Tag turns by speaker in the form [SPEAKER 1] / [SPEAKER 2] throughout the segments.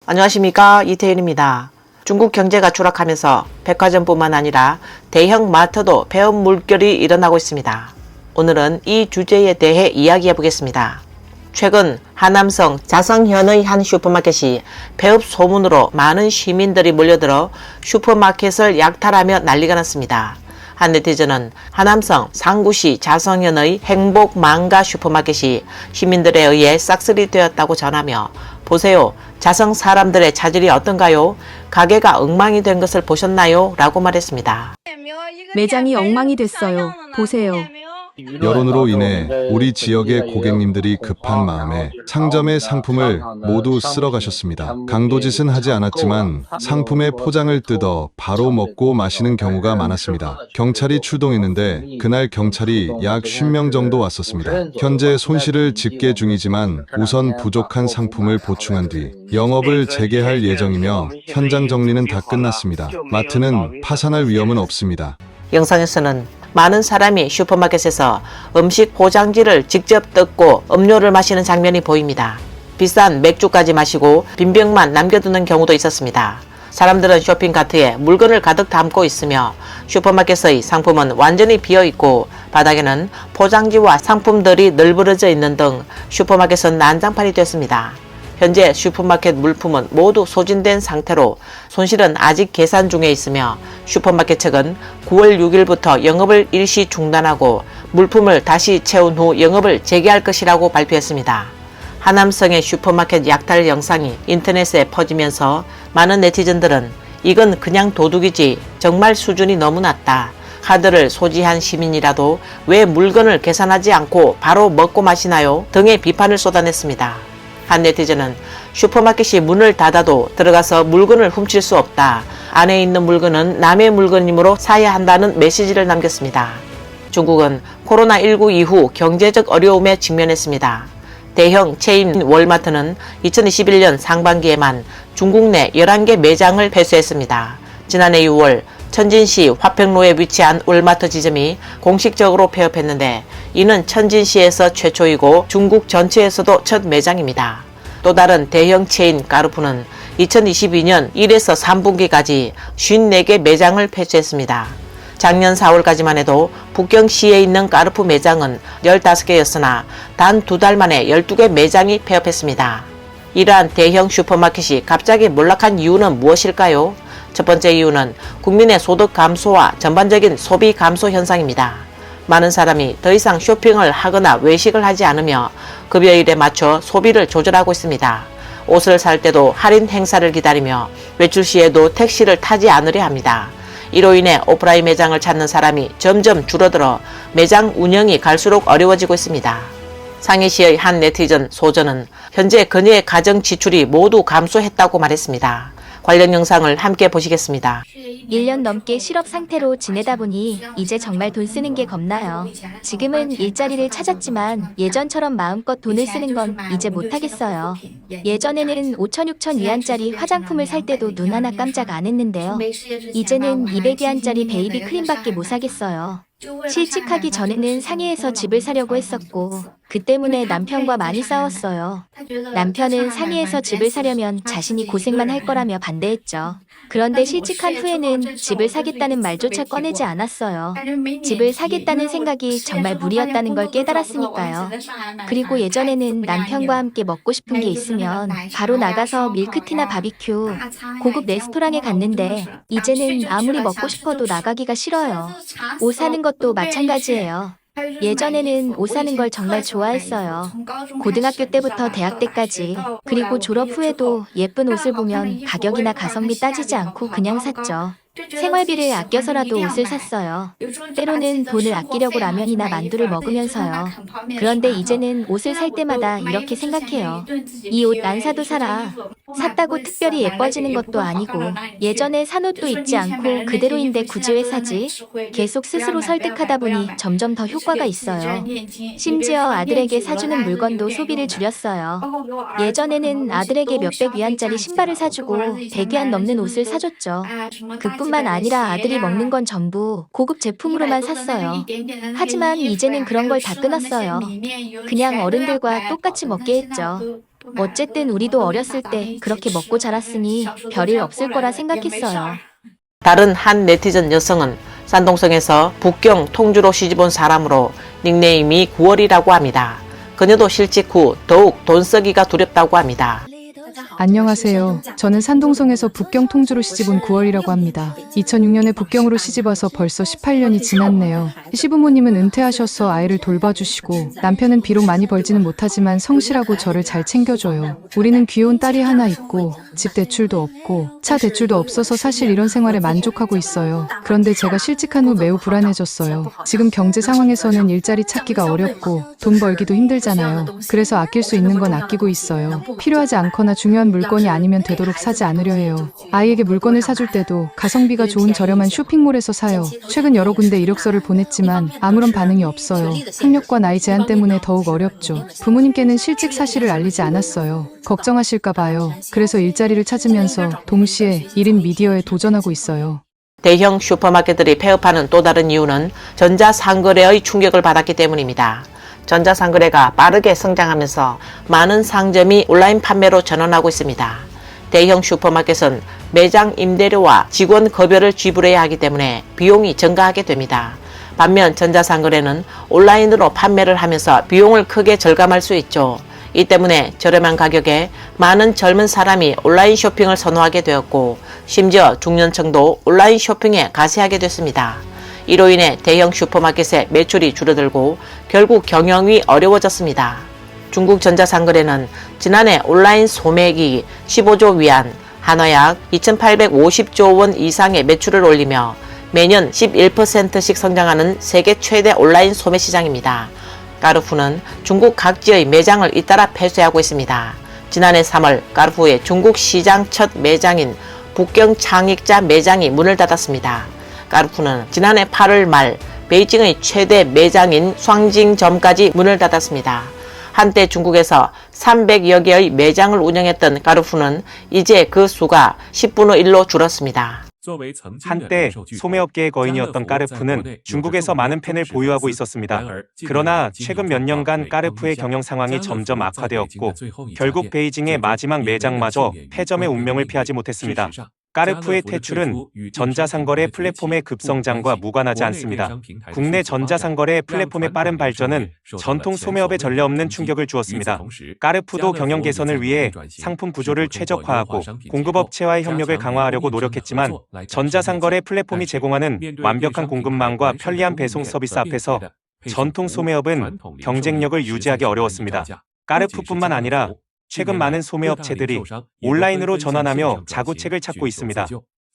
[SPEAKER 1] 안녕하십니까, 이태윤입니다. 중국 경제가 추락하면서 백화점뿐만 아니라 대형 마트도 폐업 물결이 일어나고 있습니다. 오늘은 이 주제에 대해 이야기해 보겠습니다. 최근 하남성 자성현의 한 슈퍼마켓이 폐업 소문으로 많은 시민들이 몰려들어 슈퍼마켓을 약탈하며 난리가 났습니다. 한 네티즌은 하남성 상구시 자성현의 행복 망가 슈퍼마켓이 시민들에 의해 싹쓸이 되었다고 전하며, 보세요, 자성 사람들의 자질이 어떤가요? 가게가 엉망이 된 것을 보셨나요? 라고 말했습니다.
[SPEAKER 2] 매장이 엉망이 됐어요. 보세요.
[SPEAKER 3] 여론으로 인해 우리 지역의 고객님들이 급한 마음에 상점의 상품을 모두 쓸어 가셨습니다. 강도짓은 하지 않았지만 상품의 포장을 뜯어 바로 먹고 마시는 경우가 많았습니다. 경찰이 출동했는데 그날 경찰이 약 50명 정도 왔었습니다. 현재 손실을 집계 중이지만 우선 부족한 상품을 보충한 뒤 영업을 재개할 예정이며 현장 정리는 다 끝났습니다. 마트는 파산할 위험은 없습니다.
[SPEAKER 1] 영상에서는 많은 사람이 슈퍼마켓에서 음식 포장지를 직접 뜯고 음료를 마시는 장면이 보입니다. 비싼 맥주까지 마시고 빈병만 남겨두는 경우도 있었습니다. 사람들은 쇼핑카트에 물건을 가득 담고 있으며 슈퍼마켓의 상품은 완전히 비어있고 바닥에는 포장지와 상품들이 널브러져 있는 등 슈퍼마켓은 난장판이 됐습니다. 현재 슈퍼마켓 물품은 모두 소진된 상태로 손실은 아직 계산 중에 있으며, 슈퍼마켓 측은 9월 6일부터 영업을 일시 중단하고 물품을 다시 채운 후 영업을 재개할 것이라고 발표했습니다. 하남성의 슈퍼마켓 약탈 영상이 인터넷에 퍼지면서 많은 네티즌들은 이건 그냥 도둑이지, 정말 수준이 너무 낮다, 카드를 소지한 시민이라도 왜 물건을 계산하지 않고 바로 먹고 마시나요? 등의 비판을 쏟아냈습니다. 한 네티즌은 슈퍼마켓이 문을 닫아도 들어가서 물건을 훔칠 수 없다, 안에 있는 물건은 남의 물건이므로 사야 한다는 메시지를 남겼습니다. 중국은 코로나19 이후 경제적 어려움에 직면했습니다. 대형 체인 월마트는 2021년 상반기에만 중국 내 11개 매장을 폐쇄했습니다. 지난해 6월 천진시 화평로에 위치한 월마트 지점이 공식적으로 폐업했는데, 이는 천진시에서 최초이고 중국 전체에서도 첫 매장입니다. 또 다른 대형 체인 까르푸는 2022년 1에서 3분기까지 54개 매장을 폐쇄했습니다. 작년 4월까지만 해도 북경시에 있는 까르푸 매장은 15개였으나 단 2달 만에 12개 매장이 폐업했습니다. 이러한 대형 슈퍼마켓이 갑자기 몰락한 이유는 무엇일까요? 첫 번째 이유는 국민의 소득 감소와 전반적인 소비 감소 현상입니다. 많은 사람이 더 이상 쇼핑을 하거나 외식을 하지 않으며 급여일에 맞춰 소비를 조절하고 있습니다. 옷을 살 때도 할인 행사를 기다리며 외출 시에도 택시를 타지 않으려 합니다. 이로 인해 오프라인 매장을 찾는 사람이 점점 줄어들어 매장 운영이 갈수록 어려워지고 있습니다. 상해시의 한 네티즌 소전은 현재 그녀의 가정 지출이 모두 감소했다고 말했습니다. 관련 영상을 함께 보시겠습니다.
[SPEAKER 2] 1년 넘게 실업 상태로 지내다 보니 이제 정말 돈 쓰는 게 겁나요. 지금은 일자리를 찾았지만 예전처럼 마음껏 돈을 쓰는 건 이제 못하겠어요. 예전에는 5천, 6천 위안짜리 화장품을 살 때도 눈 하나 깜짝 안 했는데요. 이제는 200위안짜리 베이비 크림밖에 못 사겠어요. 실직하기 전에는 상해에서 집을 사려고 했었고 그 때문에 남편과 많이 싸웠어요. 남편은 상해에서 집을 사려면 자신이 고생만 할 거라며 반대했죠. 그런데 실직한 후에는 집을 사겠다는 말조차 꺼내지 않았어요. 집을 사겠다는 생각이 정말 무리였다는 걸 깨달았으니까요. 그리고 예전에는 남편과 함께 먹고 싶은 게 있으면 바로 나가서 밀크티나 바비큐, 고급 레스토랑에 갔는데 이제는 아무리 먹고 싶어도 나가기가 싫어요. 옷 사는 것도 마찬가지예요. 예전에는 옷 사는 걸 정말 좋아했어요. 고등학교 때부터 대학 때까지, 그리고 졸업 후에도 예쁜 옷을 보면 가격이나 가성비 따지지 않고 그냥 샀죠. 생활비를 아껴서라도 옷을 샀어요. 때로는 돈을 아끼려고 라면이나 만두를 먹으면서요. 그런데 이제는 옷을 살 때마다 이렇게 생각해요. 이 옷 안 사도 살아. 샀다고 특별히 예뻐지는 것도 아니고 예전에 산 옷도 입지 않고 그대로인데 굳이 왜 사지? 계속 스스로 설득하다 보니 점점 더 효과가 있어요. 심지어 아들에게 사주는 물건도 소비를 줄였어요. 예전에는 아들에게 몇백 위안짜리 신발을 사주고 100위안 넘는 옷을 사줬죠. 그뿐만 아니라 아들이 먹는 건 전부 고급 제품으로만 샀어요. 하지만 이제는 그런 걸 다 끊었어요. 그냥 어른들과 똑같이 먹게 했죠. 어쨌든 우리도 어렸을 때 그렇게 먹고 자랐으니 별일 없을 거라 생각했어요.
[SPEAKER 1] 다른 한 네티즌 여성은 산동성에서 북경 통주로 시집온 사람으로 닉네임이 9월이라고 합니다. 그녀도 실직 후 더욱 돈 쓰기가 두렵다고 합니다.
[SPEAKER 4] 안녕하세요. 저는 산동성에서 북경 통주로 시집온 9월이라고 합니다. 2006년에 북경으로 시집와서 벌써 18년이 지났네요. 시부모님은 은퇴하셔서 아이를 돌봐주시고 남편은 비록 많이 벌지는 못하지만 성실하고 저를 잘 챙겨줘요. 우리는 귀여운 딸이 하나 있고 집 대출도 없고 차 대출도 없어서 사실 이런 생활에 만족하고 있어요. 그런데 제가 실직한 후 매우 불안해졌어요. 지금 경제 상황에서는 일자리 찾기가 어렵고 돈 벌기도 힘들잖아요. 그래서 아낄 수 있는 건 아끼고 있어요. 필요하지 않거나 중요한 물건이 아니면 되도록 사지 않으려 해요. 아이에게 물건을 사줄 때도 가성비가 좋은 저렴한 쇼핑몰에서 사요. 최근 여러 군데 이력서를 보냈지만 아무런 반응이 없어요. 학력과 나이 제한 때문에 더욱 어렵죠. 부모님께는 실직 사실을 알리지 않았어요. 걱정하실까 봐요. 그래서 일자리를 찾으면서 동시에 1인 미디어에 도전하고 있어요.
[SPEAKER 1] 대형 슈퍼마켓들이 폐업하는 또 다른 이유는 전자상거래의 충격을 받았기 때문입니다. 전자상거래가 빠르게 성장하면서 많은 상점이 온라인 판매로 전환하고 있습니다. 대형 슈퍼마켓은 매장 임대료와 직원 급여를 지불해야 하기 때문에 비용이 증가하게 됩니다. 반면 전자상거래는 온라인으로 판매를 하면서 비용을 크게 절감할 수 있죠. 이 때문에 저렴한 가격에 많은 젊은 사람이 온라인 쇼핑을 선호하게 되었고 심지어 중년층도 온라인 쇼핑에 가세하게 됐습니다. 이로 인해 대형 슈퍼마켓의 매출이 줄어들고 결국 경영이 어려워졌습니다. 중국 전자상거래는 지난해 온라인 소매기 15조 위안, 한화약 2,850조 원 이상의 매출을 올리며 매년 11%씩 성장하는 세계 최대 온라인 소매 시장입니다. 까르푸는 중국 각지의 매장을 잇따라 폐쇄하고 있습니다. 지난해 3월 까르푸의 중국 시장 첫 매장인 북경 창익자 매장이 문을 닫았습니다. 까르푸는 지난해 8월 말 베이징의 최대 매장인 샹징점까지 문을 닫았습니다. 한때 중국에서 300여 개의 매장을 운영했던 까르푸는 이제 그 수가 10분의 1로 줄었습니다.
[SPEAKER 5] 한때 소매업계의 거인이었던 까르푸는 중국에서 많은 팬을 보유하고 있었습니다. 그러나 최근 몇 년간 까르푸의 경영 상황이 점점 악화되었고 결국 베이징의 마지막 매장마저 폐점의 운명을 피하지 못했습니다. 까르푸의 퇴출은 전자상거래 플랫폼의 급성장과 무관하지 않습니다. 국내 전자상거래 플랫폼의 빠른 발전은 전통 소매업에 전례 없는 충격을 주었습니다. 까르푸도 경영 개선을 위해 상품 구조를 최적화하고 공급업체와의 협력을 강화하려고 노력했지만 전자상거래 플랫폼이 제공하는 완벽한 공급망과 편리한 배송 서비스 앞에서 전통 소매업은 경쟁력을 유지하기 어려웠습니다. 까르푸뿐만 아니라 최근 많은 소매업체들이 온라인으로 전환하며 자구책을 찾고 있습니다.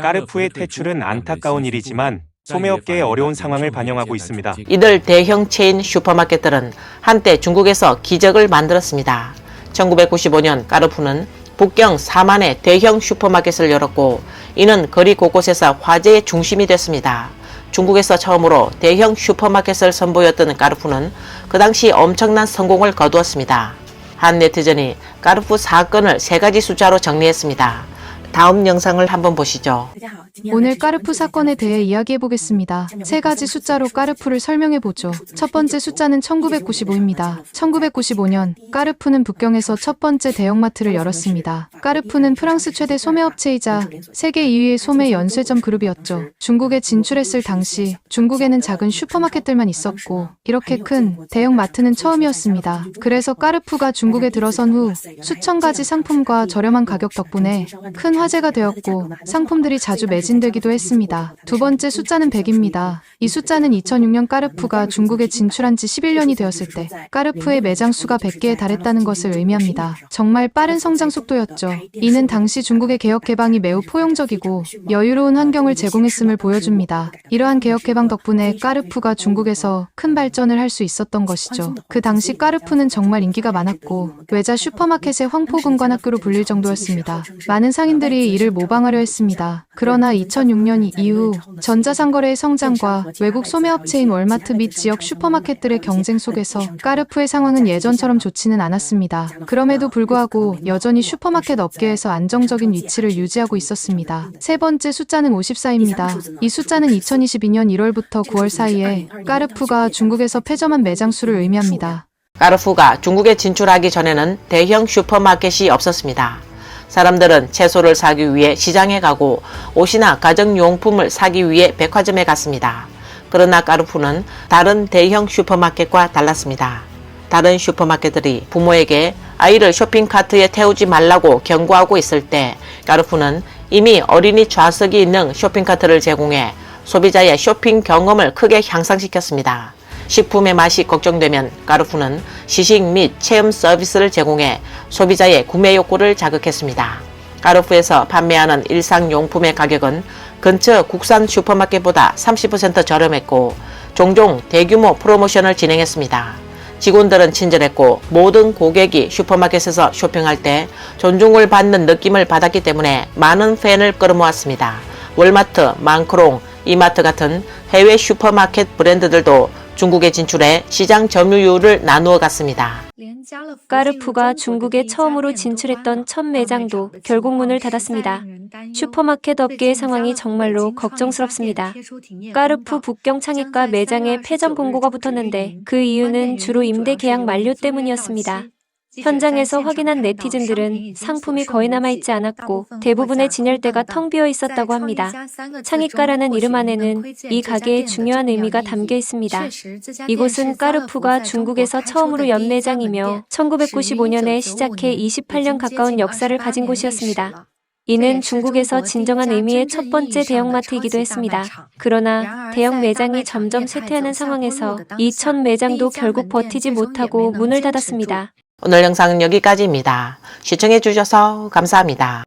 [SPEAKER 5] 까르푸의 퇴출은 안타까운 일이지만 소매업계의 어려운 상황을 반영하고 있습니다.
[SPEAKER 1] 이들 대형 체인 슈퍼마켓들은 한때 중국에서 기적을 만들었습니다. 1995년 까르푸는 북경 4만의 대형 슈퍼마켓을 열었고 이는 거리 곳곳에서 화제의 중심이 됐습니다. 중국에서 처음으로 대형 슈퍼마켓을 선보였던 까르푸는 그 당시 엄청난 성공을 거두었습니다. 한 네티즌이 까르푸 사건을 3가지 숫자로 정리했습니다. 다음 영상을 한번 보시죠.
[SPEAKER 4] 오늘 까르푸 사건에 대해 이야기해보겠습니다. 3가지 숫자로 까르푸를 설명해보죠. 첫 번째 숫자는 1995입니다. 1995년 까르푸는 북경에서 첫 번째 대형마트를 열었습니다. 까르푸는 프랑스 최대 소매업체이자 세계 2위의 소매 연쇄점 그룹이었죠. 중국에 진출했을 당시 중국에는 작은 슈퍼마켓들만 있었고 이렇게 큰 대형마트는 처음이었습니다. 그래서 까르푸가 중국에 들어선 후 수천 가지 상품과 저렴한 가격 덕분에 큰 화제가 되었고 상품들이 자주 매진되기도 했습니다. 두 번째 숫자는 100입니다. 이 숫자는 2006년 까르푸가 중국에 진출한 지 11년이 되었을 때 까르푸의 매장 수가 100개에 달했다는 것을 의미합니다. 정말 빠른 성장 속도였죠. 이는 당시 중국의 개혁 개방이 매우 포용적이고 여유로운 환경을 제공했음을 보여줍니다. 이러한 개혁 개방 덕분에 까르푸가 중국에서 큰 발전을 할 수 있었던 것이죠. 그 당시 까르푸는 정말 인기가 많았고 외자 슈퍼마켓의 황포군관학교로 불릴 정도였습니다. 많은 상인들이 이를 모방하려 했습니다. 그러나 2006년 이후 전자상거래의 성장과 외국 소매업체인 월마트 및 지역 슈퍼마켓들의 경쟁 속에서 까르푸의 상황은 예전처럼 좋지는 않았습니다. 그럼에도 불구하고 여전히 슈퍼마켓 업계에서 안정적인 위치를 유지하고 있었습니다. 세 번째 숫자는 54입니다. 이 숫자는 2022년 1월부터 9월 사이에 까르푸가 중국에서 폐점한 매장 수를 의미합니다.
[SPEAKER 1] 까르푸가 중국에 진출하기 전에는 대형 슈퍼마켓이 없었습니다. 사람들은 채소를 사기 위해 시장에 가고 옷이나 가정용품을 사기 위해 백화점에 갔습니다. 그러나 까르푸는 다른 대형 슈퍼마켓과 달랐습니다. 다른 슈퍼마켓들이 부모에게 아이를 쇼핑카트에 태우지 말라고 경고하고 있을 때 까르푸는 이미 어린이 좌석이 있는 쇼핑카트를 제공해 소비자의 쇼핑 경험을 크게 향상시켰습니다. 식품의 맛이 걱정되면 까르푸는 시식 및 체험 서비스를 제공해 소비자의 구매 욕구를 자극했습니다. 까르푸에서 판매하는 일상용품의 가격은 근처 국산 슈퍼마켓보다 30% 저렴했고 종종 대규모 프로모션을 진행했습니다. 직원들은 친절했고 모든 고객이 슈퍼마켓에서 쇼핑할 때 존중을 받는 느낌을 받았기 때문에 많은 팬을 끌어모았습니다. 월마트, 망크롱, 이마트 같은 해외 슈퍼마켓 브랜드들도 중국에 진출해 시장 점유율을 나누어 갔습니다.
[SPEAKER 6] 까르푸가 중국에 처음으로 진출했던 첫 매장도 결국 문을 닫았습니다. 슈퍼마켓 업계의 상황이 정말로 걱정스럽습니다. 까르푸 북경 창입과 매장에 폐점 공고가 붙었는데 그 이유는 주로 임대 계약 만료 때문이었습니다. 현장에서 확인한 네티즌들은 상품이 거의 남아있지 않았고 대부분의 진열대가 텅 비어 있었다고 합니다. 창익가라는 이름 안에는 이 가게의 중요한 의미가 담겨 있습니다. 이곳은 까르푸가 중국에서 처음으로 연 매장이며 1995년에 시작해 28년 가까운 역사를 가진 곳이었습니다. 이는 중국에서 진정한 의미의 첫 번째 대형마트이기도 했습니다. 그러나 대형 매장이 점점 쇠퇴하는 상황에서 이 첫 매장도 결국 버티지 못하고 문을 닫았습니다.
[SPEAKER 1] 오늘 영상은 여기까지입니다. 시청해 주셔서 감사합니다.